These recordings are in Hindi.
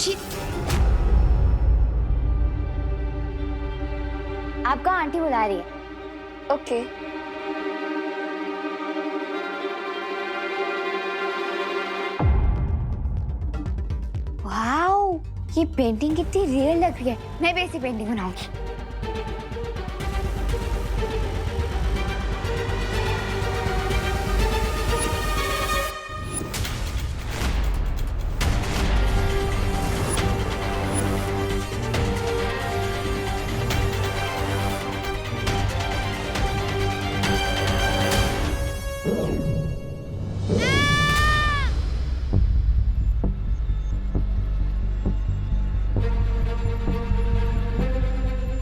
खुशी, आपका आंटी बुला रही है। ओके। वाओ, ये पेंटिंग कितनी रियल लग रही है। मैं भी ऐसी पेंटिंग बनाऊंगी।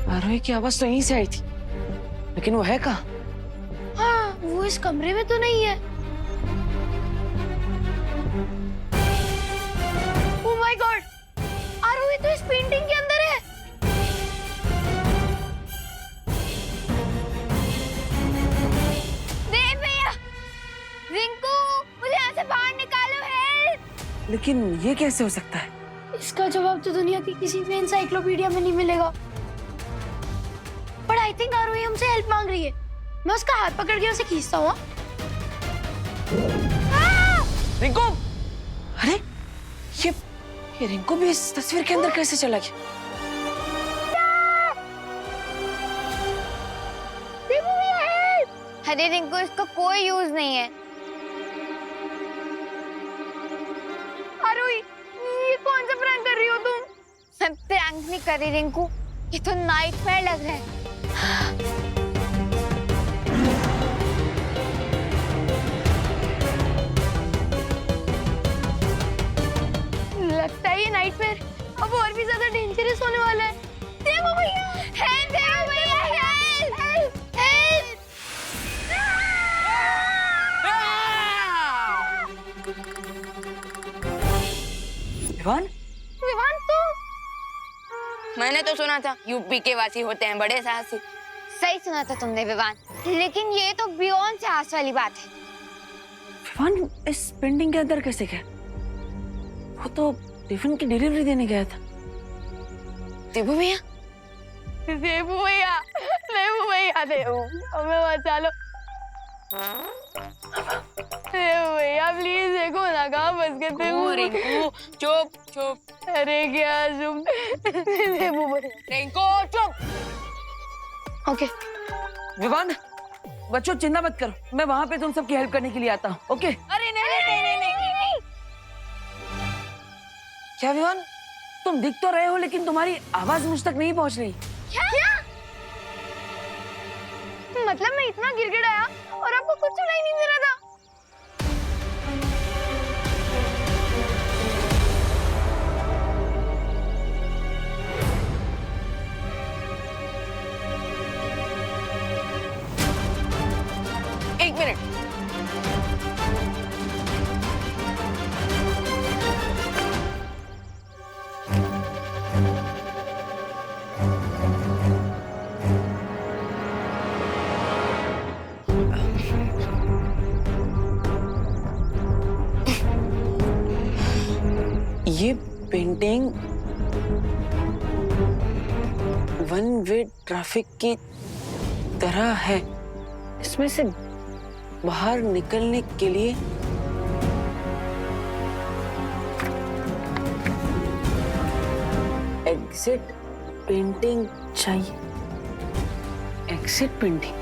आरोही की आवाज तो यहीं से आई थी, लेकिन वो है कहाँ? हाँ, वो इस कमरे में तो नहीं है। ओह माय गॉड, आरोही तो इस पेंटिंग के अंदर है। देव भैया, रिंकू, मुझे यहाँ से बाहर निकालो, हेल्प। लेकिन ये कैसे हो सकता है? इसका जवाब तो दुनिया की किसी भी एनसाइक्लोपीडिया में नहीं मिलेगा। पर आई थिंक आरोही हमसे हेल्प मांग रही है। मैं उसका हाथ पकड़ के उसे खींचता हूँ। रिंकू! अरे ये रिंकू भी इस तस्वीर के अंदर कैसे चला गया? अरे रिंकू, इसका कोई यूज नहीं है। आरोही, ये कौन सा प्रैंक कर रही हो तुम? मैं प्रैंक नहीं कर रही रिंकू, ये तो नाइटमेयर लग रहा है। लगता है ये नाइटमेयर अब और भी ज्यादा डेंजरस होने वाला है। देवो भैया, हेल्प! देवो भैया, हेल्प! हेल्प! विवान? विवान, तू? मैंने तो सुना था यूपी के वासी होते हैं बड़े साहसी। सही सुना था तुमने विवान, लेकिन ये तो बियॉन्ड साहस वाली बात है। विवान इस पेंटिंग के अंदर कैसे गया? वो तो टिफिन की डिलीवरी देने गया था। देबू भैया, देवो भैया, देवो भैया, देवो, हमें बचा लो। देवो भैया प्लीज, देखो ना कहाँ फंस गए थे। ओ रिंकू, चुप चुप। अरे क्या चुप। देवो भैया, रिंकू चुप। ओके। विवान, बच्चों चिंता मत करो, मैं वहां पे तुम सबकी हेल्प करने के लिए आता हूँ। ओके? अरे नहीं नहीं नहीं नहीं नहीं। क्या विवान, तुम दिख तो रहे हो लेकिन तुम्हारी आवाज मुझ तक नहीं पहुंच रही। क्या? मतलब मैं इतना गिड़गिड़ाया और आपको कुछ सुनाई नहीं दे रहा था? एक मिनट। ये पेंटिंग वन वे ट्रैफिक की तरह है। इसमें से बाहर निकलने के लिए एग्जिट पेंटिंग चाहिए। Exit painting?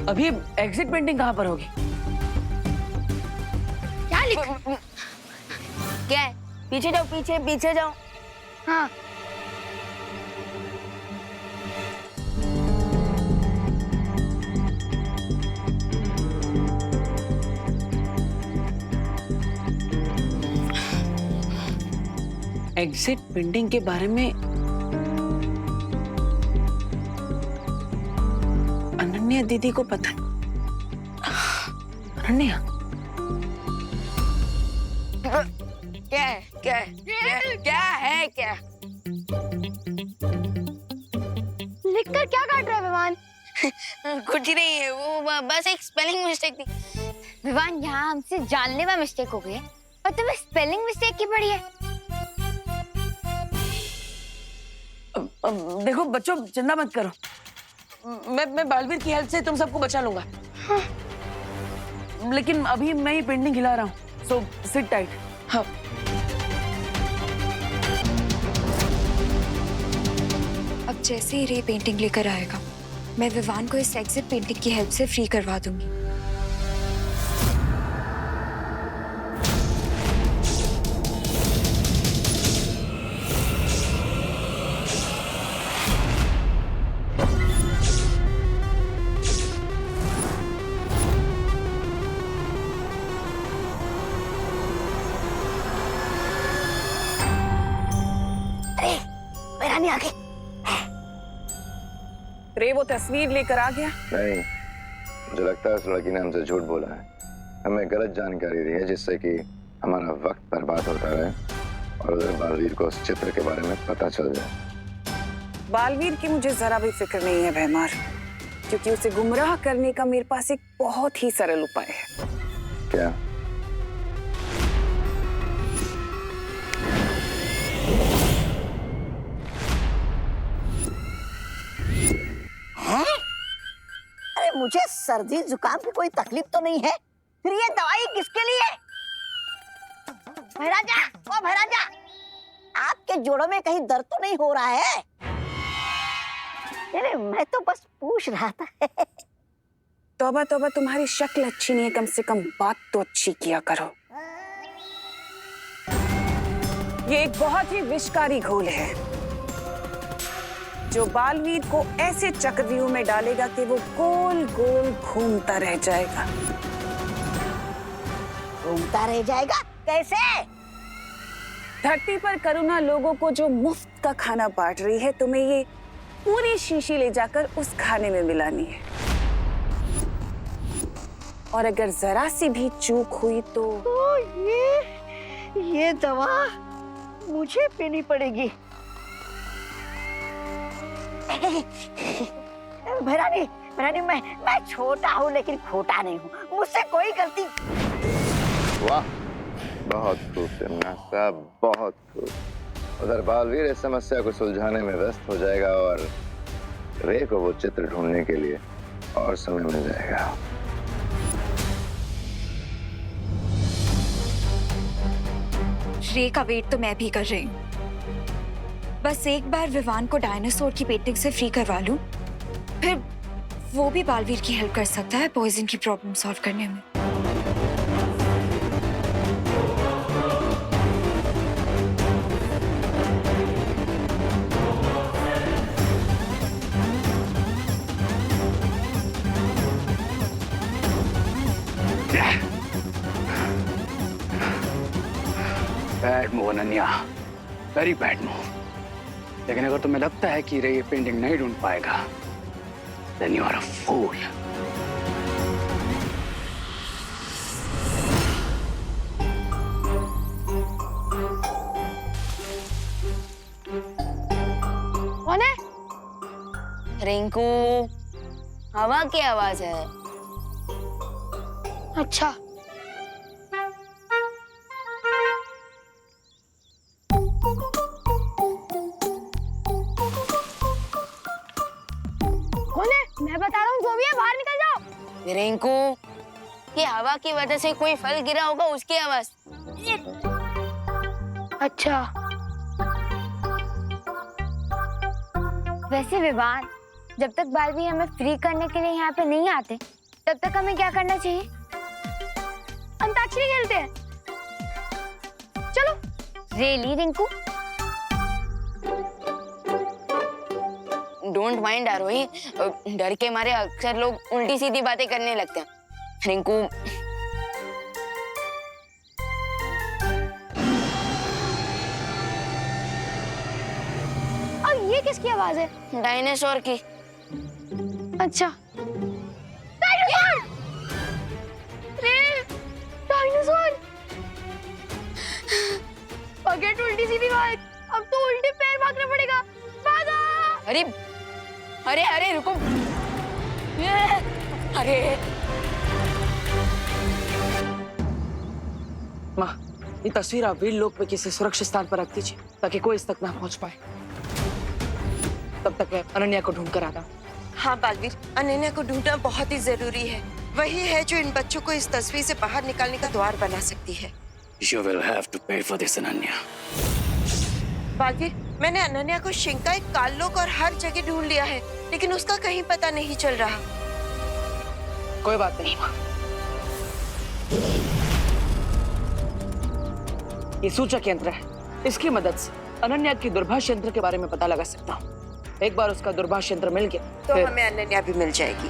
अभी एग्जिट पेंटिंग कहाँ पर होगी? क्या लिखा? क्या है? पीछे जाओ, पीछे पीछे जाओ। हाँ, एग्जिट पेंटिंग के बारे में अनन्या दीदी को पता है। अनन्या, क्या है? क्या है? क्या है? क्या? लिखकर क्या काट रहा है विवान? कुछ नहीं है, वो बस एक स्पेलिंग मिस्टेक थी। विवान, यहाँ हमसे जानलेवा मिस्टेक हो गई। और तुम्हें स्पेलिंग मिस्टेक की पड़ी है। देखो बच्चों, चिंता मत करो, मैं बालवीर की हेल्प से तुम सबको बचा लूंगा। हाँ। लेकिन अभी मैं ये पेंटिंग हिला रहा हूँ, सो सिट टाइट। हाँ। अब जैसे ही रे पेंटिंग लेकर आएगा, मैं विवान को इस एग्जिट पेंटिंग की हेल्प से फ्री करवा दूंगी। आगे रे वो तस्वीर लेकर आ गया? नहीं, मुझे लगता है उस लड़की ने हमसे झूठ बोला है, हमें गलत जानकारी दी है जिससे कि हमारा वक्त बर्बाद होता रहे और उधर बालवीर को उस चित्र के बारे में पता चल जाए। बालवीर की मुझे जरा भी फिक्र नहीं है भैमार, क्योंकि उसे गुमराह करने का मेरे पास एक बहुत ही सरल उपाय है। क्या? अरे मुझे सर्दी जुकाम की कोई तकलीफ तो नहीं है, फिर ये दवाई किसके लिए? भैराजा, ओ भैराजा, आपके जोड़ों में कहीं दर्द तो नहीं हो रहा है? अरे मैं तो बस पूछ रहा था। तौबा तौबा, तुम्हारी शक्ल अच्छी नहीं है, कम से कम बात तो अच्छी किया करो। ये एक बहुत ही विषकारी घोल है जो बालवीर को ऐसे चक्रव्यूह में डालेगा कि वो गोल गोल घूमता रह जाएगा। घूमता रह जाएगा? कैसे? धरती पर करुणा लोगों को जो मुफ्त का खाना बांट रही है, तुम्हें ये पूरी शीशी ले जाकर उस खाने में मिलानी है, और अगर जरा सी भी चूक हुई तो ये दवा मुझे पीनी पड़ेगी। भैरानी, मैं छोटा हूँ लेकिन खोटा नहीं हूँ, मुझसे कोई गलती। वाह, बहुत खूब तिमना साहब, बहुत खूब। उधर बालवीर इस समस्या को सुलझाने में व्यस्त हो जाएगा और रे को वो चित्र ढूंढने के लिए और समय मिल जाएगा। रे का वेट तो मैं भी कर रही हूँ। बस एक बार विवान को डायनासोर की पेंटिंग से फ्री करवा लूं, फिर वो भी बालवीर की हेल्प कर सकता है पॉइजन की प्रॉब्लम सॉल्व करने में। Bad move Ananya, very bad move. लेकिन अगर तुम्हें लगता है कि रे ये पेंटिंग नहीं ढूंढ पाएगा, then you are a fool. कौन है? रिंकू, हवा की आवाज है। अच्छा, कौन है? मैं बता रहा हूँ, जो भी है बाहर निकल जाओ। रिंकू, ये हवा की वजह से कोई फल गिरा होगा, उसकी आवाज। अच्छा, वैसे विवान, जब तक बालवीर हमें फ्री करने के लिए यहाँ पे नहीं आते, तब तक हमें क्या करना चाहिए? अंताक्षरी खेलते हैं। चलो। रेली रिंकू? डोंट माइंड आरोही, डर के मारे अक्सर लोग उल्टी सीधी बातें करने लगते हैं। रिंकू, और ये किसकी आवाज है? डायनासोर की। अच्छा, डायनासोर! रे, डायनासोर! पगेट उल्टी सीधी बात, अब तो उल्टे पैर भागना पड़ेगा। भागो! अरे अरे अरे रुको, अरे माँ, ये तस्वीर आप वीर लोक में किसी सुरक्षित स्थान पर रख दीजिए ताकि कोई इस तक ना पहुंच पाए। तब तक मैं अनन्या को ढूंढ कर आता हूँ। हाँ बालवीर, अनन्या को ढूंढना बहुत ही जरूरी है। वही है जो इन बच्चों को इस तस्वीर से बाहर निकालने का द्वार बना सकती है। You will have to pay for this, Ananya. Baalveer, मैंने अनन्या को शिंकाई, काल्लोक और हर जगह ढूंढ लिया है, लेकिन उसका कहीं पता नहीं चल रहा। कोई बात नहीं माँ, ये सूचक यंत्र है, इसकी मदद से अनन्या की दूरभाष यंत्र के बारे में पता लगा सकता हूँ। एक बार उसका दूरभाष यंत्र मिल गया तो फिर हमें अनन्या भी मिल जाएगी।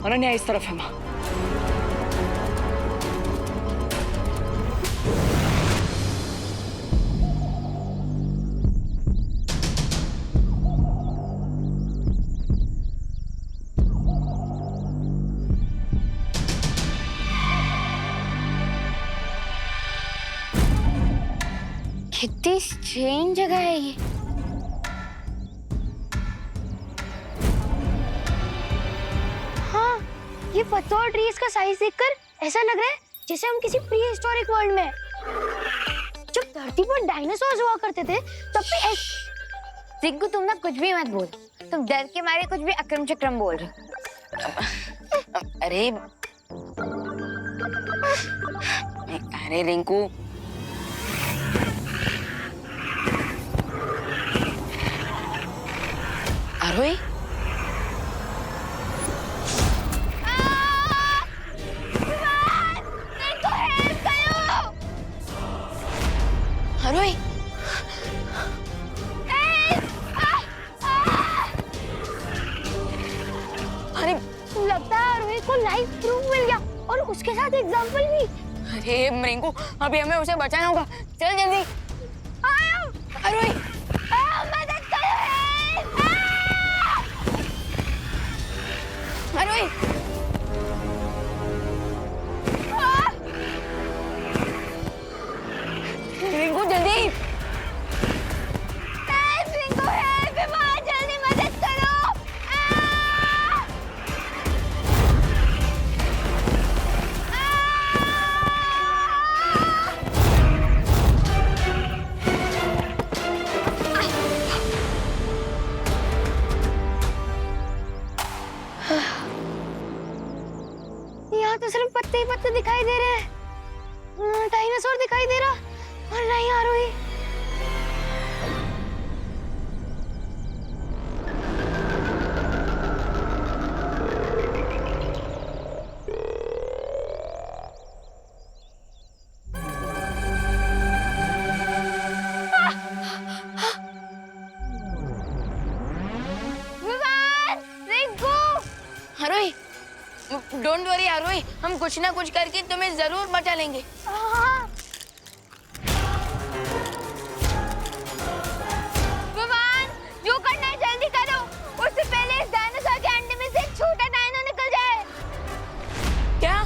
अनन्या इस तरफ है माँ। कितनी स्ट्रेंज जगह है ये। हाँ, ये पत्तों और ट्रीज का साइज देखकर ऐसा लग रहा है जैसे हम किसी प्री हिस्टोरिक वर्ल्ड में हैं। जब धरती पर डायनासोर्स हुआ करते थे तब भी रिंकू तुम ना कुछ भी मत बोल, तुम डर के मारे कुछ भी अक्रम चक्रम बोल रहे हो। अरे अरे रिंकू, आरोही आरोही अरे लगता है रोहित को लाइव प्रूफ मिल गया और उसके साथ एग्जांपल भी। अरे रिंकू, अभी हमें उसे बचाना होगा, चल जल्दी। आरोही मदद करो, आरोही रिंकू जल्दी। रिंकू हेल्प, जल्दी मदद करो। यहाँ तो सिर्फ पत्ते ही पत्ते दिखाई दे रहे हैं, डायनासोर दिखाई दे रहा और नहीं आरोही। आरोही डोंट वरी आरोही, हम कुछ ना कुछ करके तुम्हें जरूर बचा लेंगे। विवान, जो करना है जल्दी करो, उससे पहले इस डायनासोर के अंडे में से एक छोटा डायनो निकल जाए। क्या?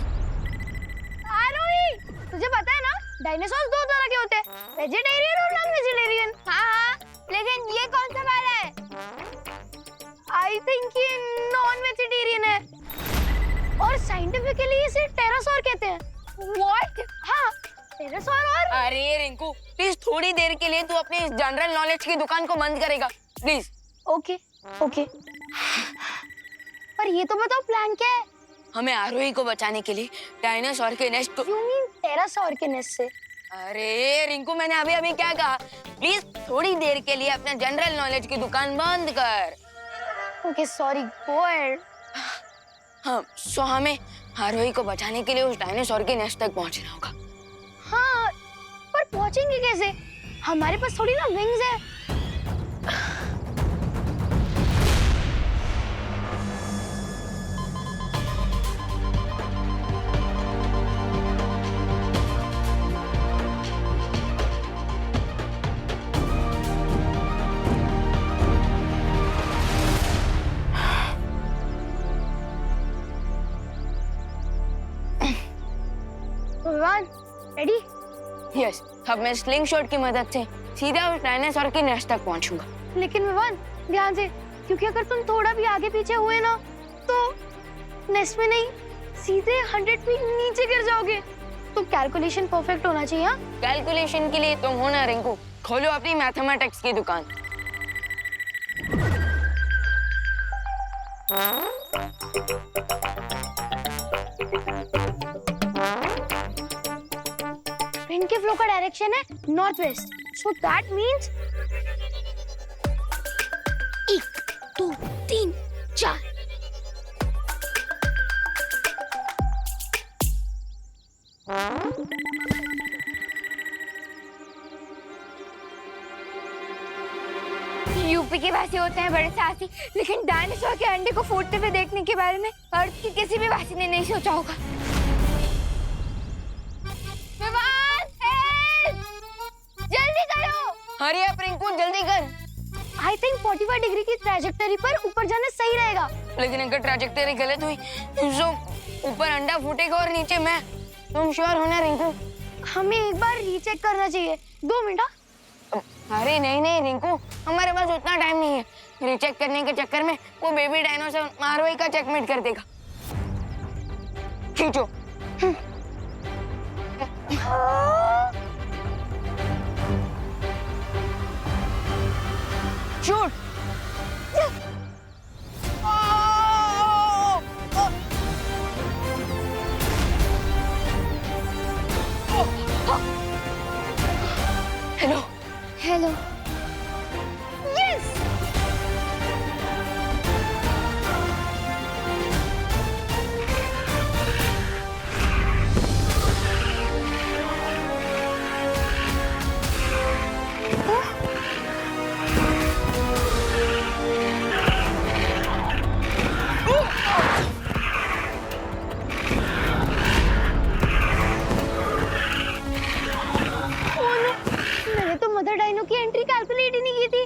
आरोही, तुझे पता है ना डायनासोर दो तरह के होते हैं, वेजिटेरियन और नॉन वेजिटेरियन। हाँ, लेकिन ये कौन सा वाला है? आई थिंक ये नॉन वेजिटेरियन है और साइंटिफिकली इसे टेरासोर कहते हैं। व्हाट? हाँ, टेरासोर। और अरे रिंकू प्लीज थोड़ी देर के लिए तू अपनी जनरल नॉलेज की दुकान को बंद करेगा प्लीज। ओके ओके, पर ये तो बताओ प्लान क्या है? हमें आरोही को बचाने के लिए डायनासोर के नेस्ट को। यू मीन टेरासोर के नेस्ट से? अरे रिंकू, मैंने अभी अभी क्या कहा? प्लीज थोड़ी देर के लिए अपना जनरल नॉलेज की दुकान बंद कर। Okay sorry, go ahead. हाँ, सो हमें आरोही को बचाने के लिए उस डायनासोर के नेस्ट तक पहुंचना होगा। हाँ, पर पहुंचेंगे कैसे? हमारे पास थोड़ी ना विंग्स है। विवान रेडी? यस, अब मैं स्लिंग शॉट की मदद से सीधा उस डायनासोर के नेस्ट तक पहुंचूंगा। लेकिन विवान ध्यान से, क्योंकि अगर तुम थोड़ा भी आगे पीछे हुए ना तो नेस्ट में नहीं, सीधे 100 फीट नीचे गिर जाओगे। तो कैलकुलेशन परफेक्ट होना चाहिए। हाँ, कैलकुलेशन के लिए तुम हो ना रिंकू, खोलो अपनी मैथमेटिक्स की दुकान। विंड के फ्लो का डायरेक्शन है north west, so that means 1 2 3 4। UP के वासी होते हैं बड़े साहसी, लेकिन डायनासोर के अंडे को फूटते हुए देखने के बारे में अर्थ की किसी भी वासी ने नहीं सोचा होगा। विवान, जल्दी करो! हरी अप रिंकू, जल्दी कर। आई थिंक 45 डिग्री की ट्रैजेक्टरी पर ऊपर जाना सही रहेगा। लेकिन अगर ट्रैजेक्टरी गलत हुई तो ऊपर अंडा फूटेगा और नीचे मैं। तुम श्योर हो ना रिंकू? हमें एक बार रीचेक करना चाहिए। 2 मिनट। अरे नहीं रिंकू, हमारे पास उतना टाइम नहीं है। रीचेक करने के चक्कर में वो बेबी डायनासोर मारवाई का चेकमेट कर देगा। खींचो। शूट। Hello hello. यस। मैंने तो मदर डायनो की एंट्री कैलकुलेट ही नहीं की थी।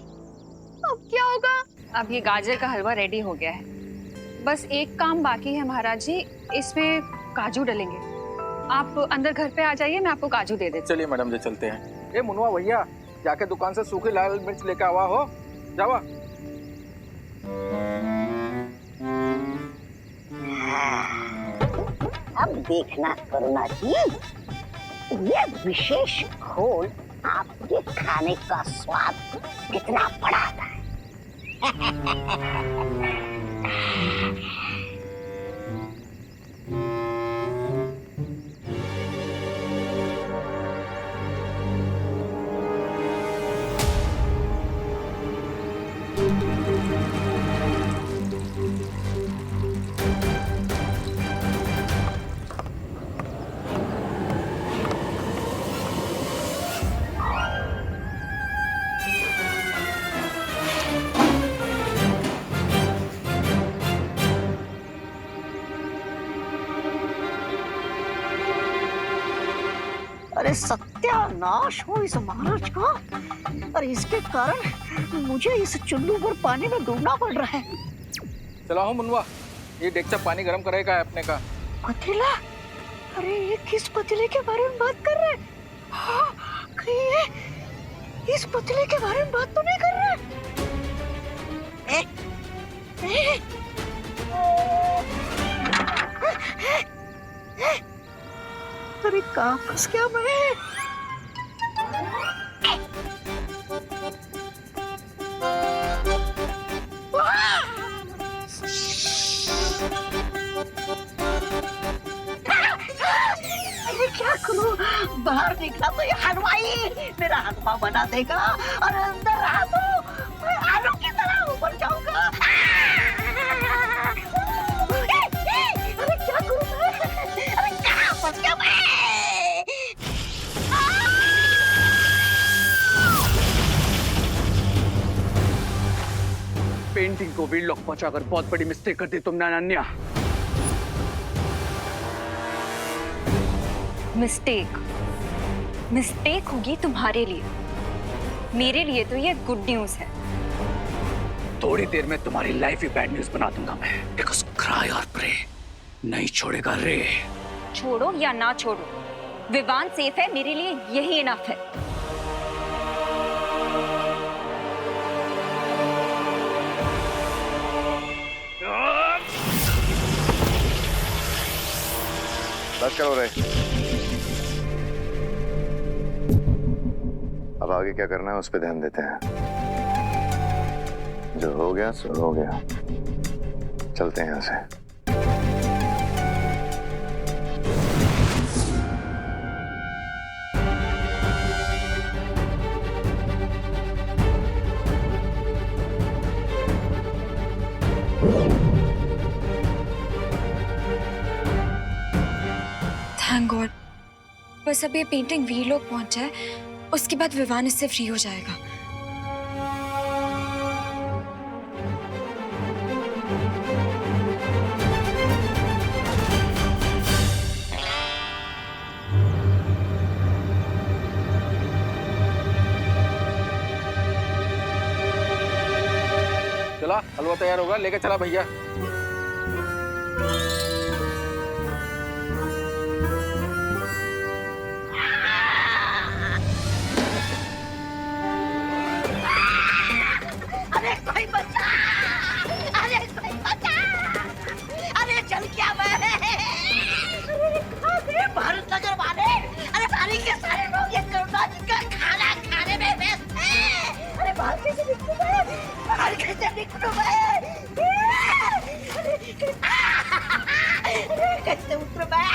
अब क्या होगा? अब ये गाजर का हलवा रेडी हो गया है। बस एक काम बाकी है महाराज जी, इसमें काजू डलेंगे। आप अंदर घर पे आ जाइए, मैं आपको काजू दे देती। चलिए मैडम जी, चलते हैं। ए मुनवा भैया, जाके दुकान से सूखी लाल मिर्च लेकर आवा हो। जावा। अब देखना करुणा जी, ये विशेष घोल आपके खाने का स्वाद कितना बढ़ाता है। अरे सत्यानाश हो इस महाराज का। और इसके कारण मुझे इस चुल्लू पर पानी में डूबना पड़ रहा है। चला हो मुनवा, ये डेक्चा पानी गरम करेगा अपने का। पतीला? अरे ये किस पतीले के बारे में बात कर रहे हैं? हाँ, कहीं ये इस पतीले के बारे में बात तो नहीं कर रहे? अरे कहाँ फंस गया मैं? अरे क्या करूं? बाहर निकला तो ये हलवाई मेरा हलवा बना देगा और अंदर रहा तो मैं आलू की तरह ऊपर जाऊंगा। अरे क्या करूं मैं? अरे कहाँ फंस गया मैं? पेंटिंग को वील लॉक पहुंचाकर बहुत बड़ी मिस्टेक कर दी तुमने अनन्या। मिस्टेक होगी तुम्हारे लिए, मेरे लिए तो ये गुड न्यूज है। थोड़ी देर में तुम्हारी लाइफ ही बैड न्यूज बना दूंगा मैं। बिकॉज़ क्राई और प्रे नहीं छोड़ेगा रे। छोड़ो या ना छोड़ो, विवान सेफ है, मेरे लिए यही इनफ है। बस करो रे। अब आगे क्या करना है उस पर ध्यान देते हैं। जो हो गया सो हो गया, चलते हैं यहाँ से। थैंक गॉड, बस अब ये पेंटिंग वीर लोग पहुंच जाए, उसके बाद विवान इससे फ्री हो जाएगा। चला हलवा तैयार होगा, लेके चला भैया। अरे कोई बचा, अरे कोई बचा, अरे चल क्या मैं, अरे भारत नगर वाले, अरे सारे के सारे लोग ये करुणा जी का खाना खाने में व्यस्त हैं। अरे बाहर कैसे निकलूं मैं, बाहर कैसे निकलूं मैं, अरे कैसे उतरूं मैं।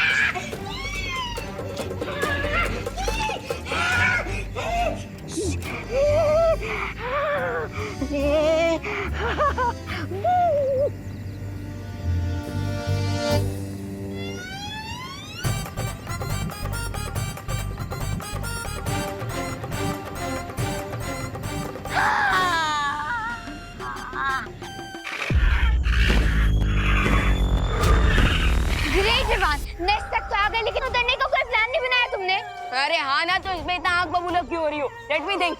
ग्रेट विवान, नेक्स्ट तक तो आ गए, लेकिन उतरने का कोई प्लान नहीं बनाया तुमने। अरे हाँ ना, तो इसमें इतना आग बबूला क्यों हो रही हो? Let me think.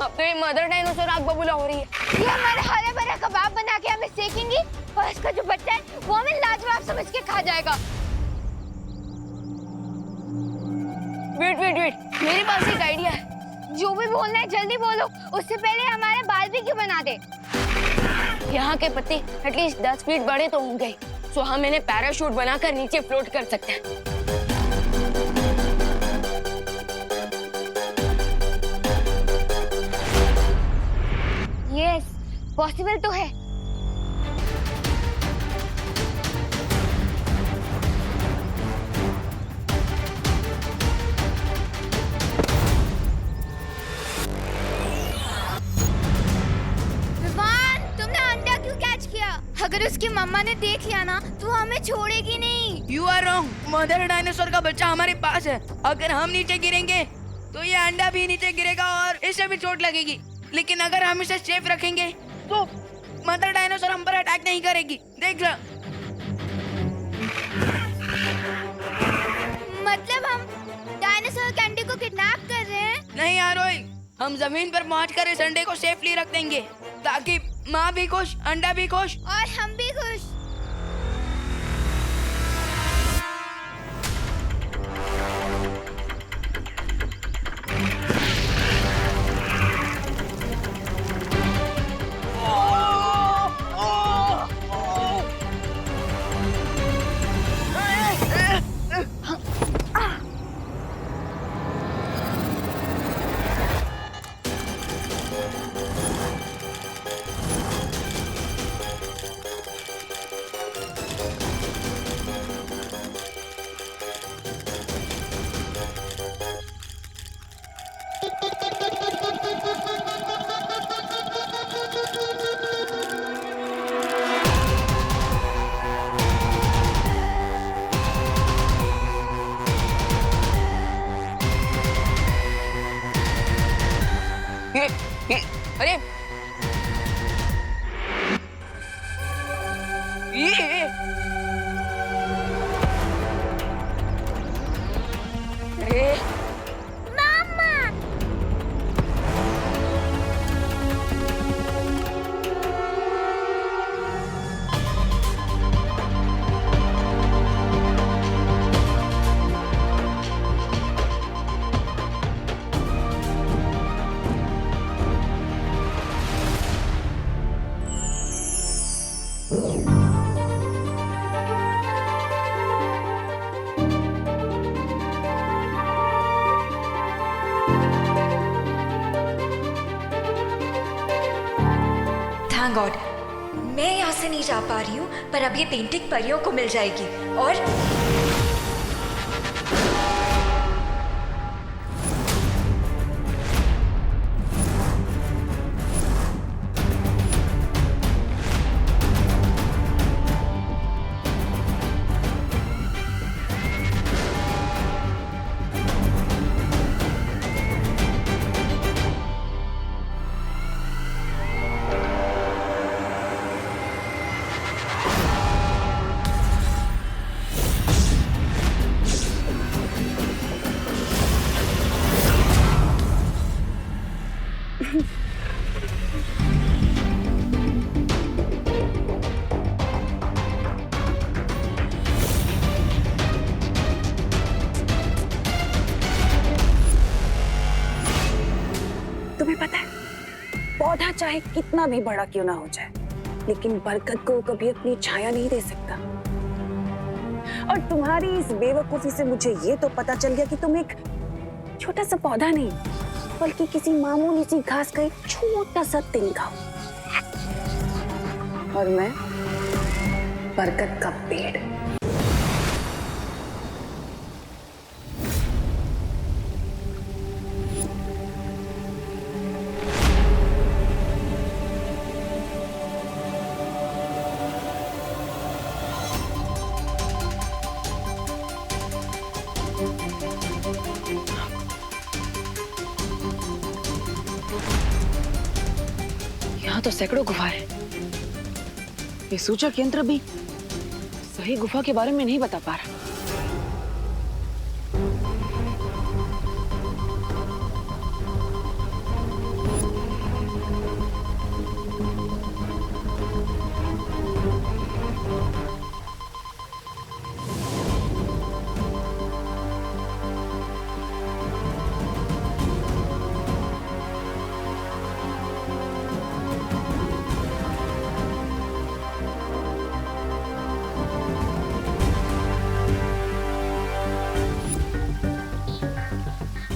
अब तो ये मदर डायनासोर आग बबूला हो रही है। ये हमारे हरे भरे कबाब बना के हमें सेकेंगी और इसका जो बच्चा है वो हमें लाजवाब समझ के खा जाएगा। वेट वेट वेट, मेरे पास एक आइडिया है। जो भी बोलना है जल्दी बोलो, उससे पहले हमारे बाल भी क्यों बना दे। यहाँ के पत्ते एटलीस्ट 10 फीट बड़े तो होंगे, सो हम इन्हें पैराशूट बनाकर नीचे फ्लोट कर सकते हैं। यस, पॉसिबल तो है। विवान, तुमने अंडा क्यों कैच किया? अगर उसकी मम्मा ने देख लिया ना तो हमें छोड़ेगी नहीं। You are wrong, mother dinosaur का बच्चा हमारे पास है। अगर हम नीचे गिरेंगे तो ये अंडा भी नीचे गिरेगा और इसे भी चोट लगेगी। लेकिन अगर हम इसे सेफ रखेंगे तो मदर डायनासोर हम पर अटैक नहीं करेगी। देख लो। मतलब हम डायनासोर कैंडी को किडनैप कर रहे हैं? नहीं आरोही, हम जमीन पर पहुंचकर इस अंडे को सेफली रख देंगे ताकि माँ भी खुश, अंडा भी खुश और हम भी खुश। अरे ये अरे थैंक गॉड मैं यहाँ से नहीं जा पा रही हूँ, पर अब ये पेंटिंग परियों को मिल जाएगी। और तुम्हें पता है, पौधा चाहे कितना भी बड़ा क्यों ना हो जाए, लेकिन बरकत को कभी अपनी छाया नहीं दे सकता। और तुम्हारी इस बेवकूफी से मुझे ये तो पता चल गया कि तुम एक छोटा सा पौधा नहीं, बल्कि किसी मामूली सी घास का एक छोटा सा तिनका हो। और मैं बरकत का पेड़। यहाँ तो सैकड़ों गुफा है। ये सूचक यंत्र भी सही गुफा के बारे में नहीं बता पा रहा।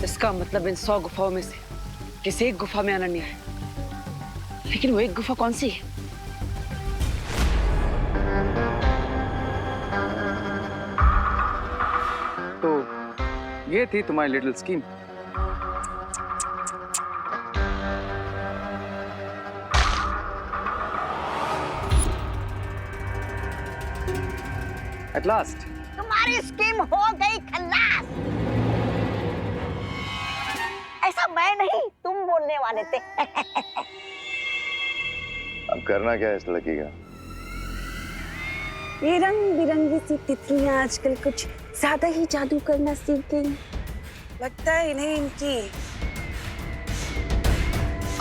इसका मतलब इन 100 गुफाओं में से किसी एक गुफा में अनन्या है, लेकिन वो एक गुफा कौन सी है? तो ये थी तुम्हारी लिटिल स्कीम। एट लास्ट तुम्हारी स्कीम हो गई खल्लास। ऐसा मैं नहीं, तुम बोलने वाले थे। अब करना क्या है इस लड़की का? ये रंग बिरंगी सी तितलियां आजकल कुछ ज्यादा ही जादू करना सीख गई। लगता है इन्हें इनकी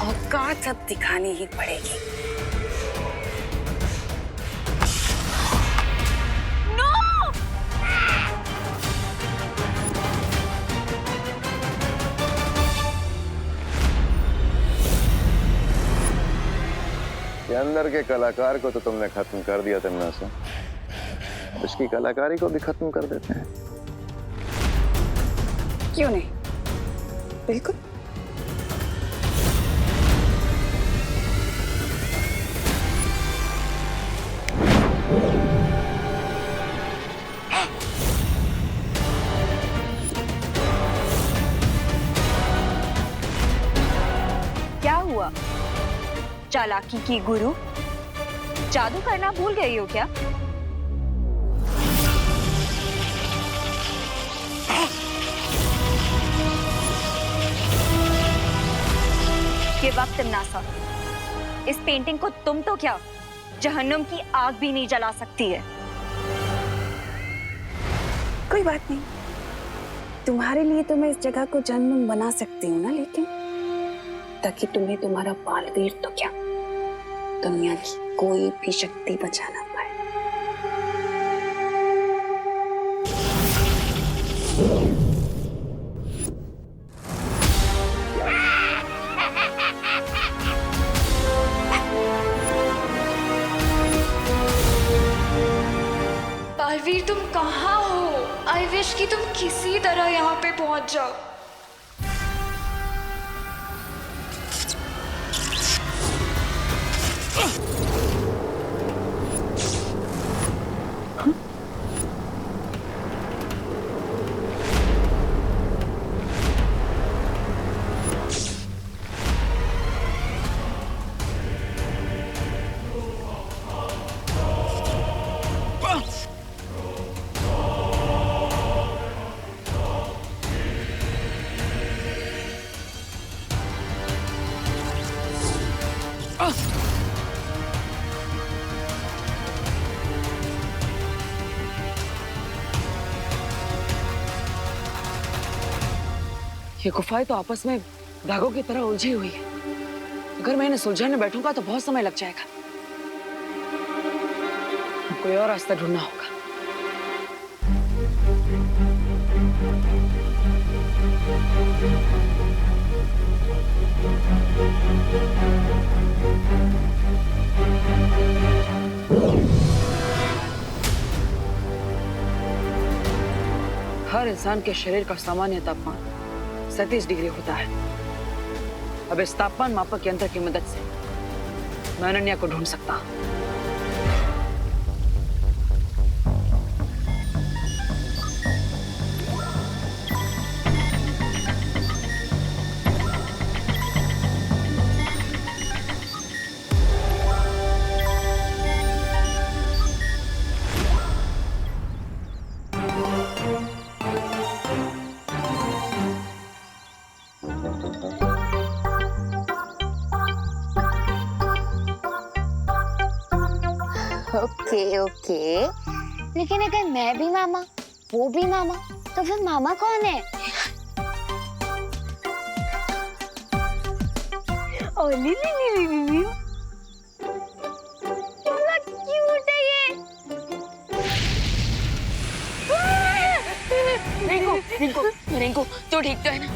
औकात अब दिखानी ही पड़ेगी। के अंदर के कलाकार को तो तुमने खत्म कर दिया तमन्ना से, इसकी कलाकारी को भी खत्म कर देते हैं। क्यों नहीं, बिल्कुल। क्या हुआ चालाकी की गुरु, जादू करना भूल गई हो क्या? ये वक्त नासा, इस पेंटिंग को तुम तो क्या जहन्नुम की आग भी नहीं जला सकती है। कोई बात नहीं, तुम्हारे लिए तो मैं इस जगह को जहन्नुम बना सकती हूँ ना, लेकिन ताकि तुम्हें तुम्हारा बालवीर तो क्या दुनिया की कोई भी शक्ति बचा ना पाए। बालवीर तुम कहाँ हो? आई विश कि तुम किसी तरह यहाँ पे पहुंच जाओ। ये गुफाएं तो आपस में धागों की तरह उलझी हुई है। अगर मैं इन्हें सुलझाने बैठूंगा तो बहुत समय लग जाएगा। कोई और रास्ता ढूंढना होगा। हर इंसान के शरीर का सामान्य तापमान 37 डिग्री होता है। अब इस तापमान मापक यंत्र की मदद से मैं अनन्या को ढूंढ सकता हूं। ओके ओके, लेकिन अगर मैं भी मामा, वो भी मामा, तो फिर मामा कौन है? ओ ली कितना क्यूट है ये। रिंकू, रिंकू, रिंकू, तो ठीक तो है ना?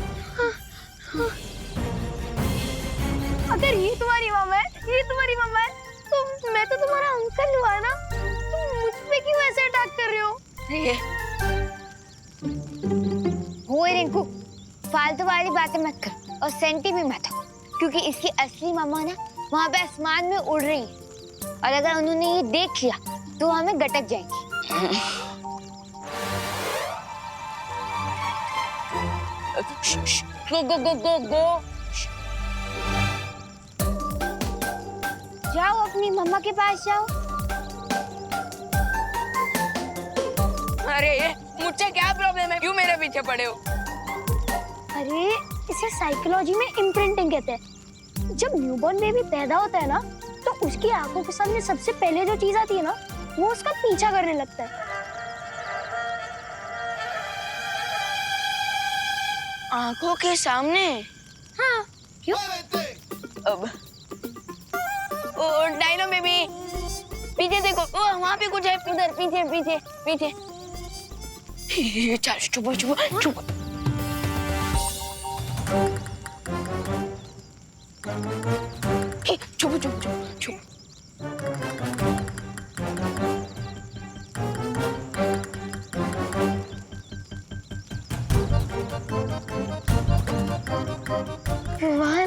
अगर ये तुम्हारी मामा है, ये तुम्हारी मामा है, तो मैं तो तुम्हारा अंकल हुआ ना। तुम मुझ पे क्यों ऐसे अटैक कर रहे हो? होए रिंकू, फालतू वाली बातें मत कर और सेंटी भी मत हो, क्योंकि इसकी असली मामा ना वहाँ पे आसमान में उड़ रही है और अगर उन्होंने ये देख लिया तो हमें गटक जाएगी। गो गो गो गो गो। जाओ अपनी मम्मा के पास जाओ। अरे ये मुझसे क्या प्रॉब्लम है? क्यों मेरे पीछे पड़े हो? अरे इसे साइकोलॉजी में इम्प्रिंटिंग कहते हैं। जब न्यूबॉर्न बेबी पैदा होता है ना, तो उसकी आंखों के सामने सबसे पहले जो चीज आती है ना, वो उसका पीछा करने लगता है। आंखों के सामने? हाँ, क्यों? अब ओ डायनो बेबी, पीछे देखो, ओ वहाँ पे कुछ है, इधर पीछे पीछे पीछे। चल चुप चुप चुप। चुप चुप चुप चुप। विवान,